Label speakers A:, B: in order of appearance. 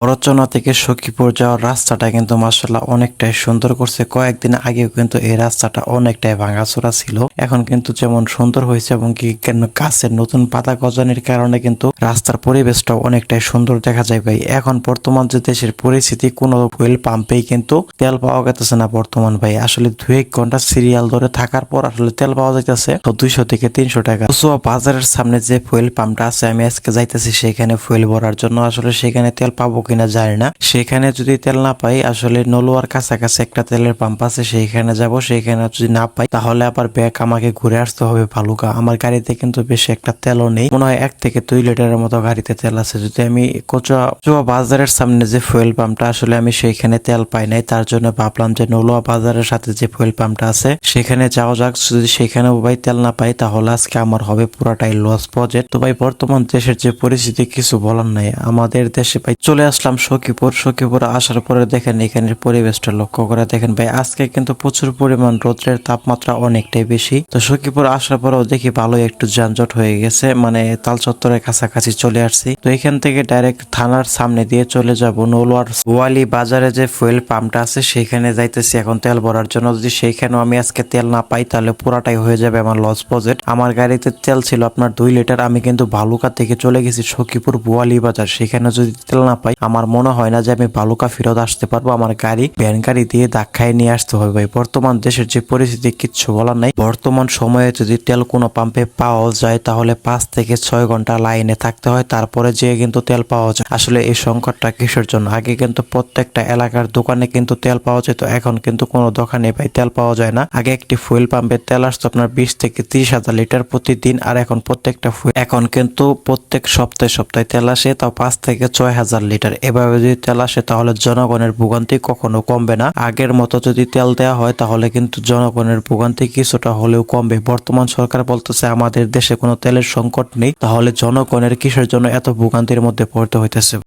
A: রচনা থেকে সখীপুর যাওয়ার রাস্তাটা কিন্তু মাশাআল্লাহ অনেকটাই সুন্দর করছে। কয়েকদিন আগেও কিন্তু এই রাস্তাটা অনেকটাই ভাঙাচোরা ছিল, এখন কিন্তু যেমন সুন্দর হয়েছে এবং কি গাছের নতুন পাতা গজানোর কারণে কিন্তু রাস্তার পরিবেশটা অনেকটাই সুন্দর দেখা যায় ভাই। এখন বর্তমান যে দেশের পরিস্থিতি, কোনো ফুয়েল পাম্পেই কিন্তু তেল পাওয়া যাইতেছে না বর্তমান ভাই। আসলে 2-1 ঘন্টা সিরিয়াল ধরে থাকার পর আসলে তেল পাওয়া যাইতেছে তো 200 থেকে 300 টাকা। বাজারের সামনে যে ফুয়েল পাম্পটা আছে, আমি আজকে যাইতেছি সেখানে ফুয়েল ভরার জন্য। আসলে সেখানে তেল পাবো কিনা জানি না, সেখানে যদি তেল না পাই আসলে নলুয়ার কাছাকাছি একটা তেলের পাম্প আছে, সেইখানে যাব। সেইখানে যদি না পাই তাহলে আবার ব্যাক আমাকে ঘুরে আসতে হবে ভালুকা। আমার গাড়িতে কিন্তু বেশি একটা তেলও নেই, মনে হয় 1 থেকে 2 লিটারের মতো গাড়িতে তেল আছে। যদি আমি কচুয়া বাজারের সামনে যে ফুয়েল পাম্পটা, আসলে আমি সেইখানে তেল পাই নাই, তার জন্য ভাবলাম যে নলুয়া বাজারের সাথে যে ফুয়েল পাম্পটা আছে সেখানে যাওয়া যাক। যদি সেখানেও ভাই তেল না পাই তাহলে আজকে আমার হবে পুরাটাই লস প্রজেক্ট। তো ভাই বর্তমান দেশের যে পরিস্থিতি কিছু বলার নাই। আমাদের দেশে ভাই চলে আসলাম সখীপুর আসার পরে দেখেন এখানের পরিবেশটা লক্ষ্য করে দেখেন ভাই, আজকে কিন্তু প্রচুর পরিমাণ রোদ্রের তাপমাত্রা অনেকটাই বেশি। তো সখীপুর আসার পরেও দেখি ভালোই একটু যানজট হয়ে গেছে, মানে তাল চত্বরের কাছাকাছি চলে আসছি। তো এখান থেকে ডাইরেক্ট থানার সামনে দিয়ে চলে যাব নলুয়ার ওয়ালি বাজারে যে ফুয়েল পাম্পটা আছে সেখানে যাইতেছি এখন তেল ভরার জন্য। যদি সেইখানেও আমি আজকে তেল না পাই তাহলে পুরাটাই হয়ে যাবে আমার লস প্রজেক্ট। আমার গাড়িতে তেল ছিল আপনার 2 লিটার, আমি কিন্তু ভালুকা থেকে চলে গেছি সখীপুর বোয়ালি বাজার। সেখানে যদি তেল না পাই আমার মনে হয় না যে আমি ভালুকা ফেরত আসতে পারবো। আমার গাড়ি ভ্যান গাড়ি দিয়ে ধাক্কায় নিয়ে আসতে হবে ভাই। বর্তমান দেশের যে পরিস্থিতি কিচ্ছু বলার নাই। বর্তমান সময়ে যদি তেল কোনো পাম্পে পাওয়া যায় তাহলে 5 থেকে 6 ঘন্টা লাইনে থাকতে হয়, তারপরে যেয়ে কিন্তু তেল পাওয়া যায়। আসলে এই সংকটটা কিসের জন্য? আগে কিন্তু প্রত্যেকটা এলাকার দোকানে কিন্তু তেল পাওয়া যেত, এখন কিন্তু কোনো দোকানে ভাই তেল পাওয়া যায় না। আগে একটি ফুয়েল পাম্পে তেল আসতো আপনার 20 থেকে 30 হাজার লিটার প্রতিদিন, আর এখন কিন্তু প্রত্যেক সপ্তাহে তেল আসে, তাও 5 থেকে 6 হাজার লিটার। এভাবে যদি তেল আসে তাহলে জনগণের ভোগান্তি কখনো কমবে না। আগের মতো যদি তেল দেওয়া হয় তাহলে কিন্তু জনগণের ভোগান্তি কিছুটা হলেও কমবে। বর্তমান সরকার বলতেছে আমাদের দেশে কোনো তেলের সংকট নেই, তাহলে জনগণের কিসের জন্য এত ভোগান্তির মধ্যে পড়তে হইতেছে?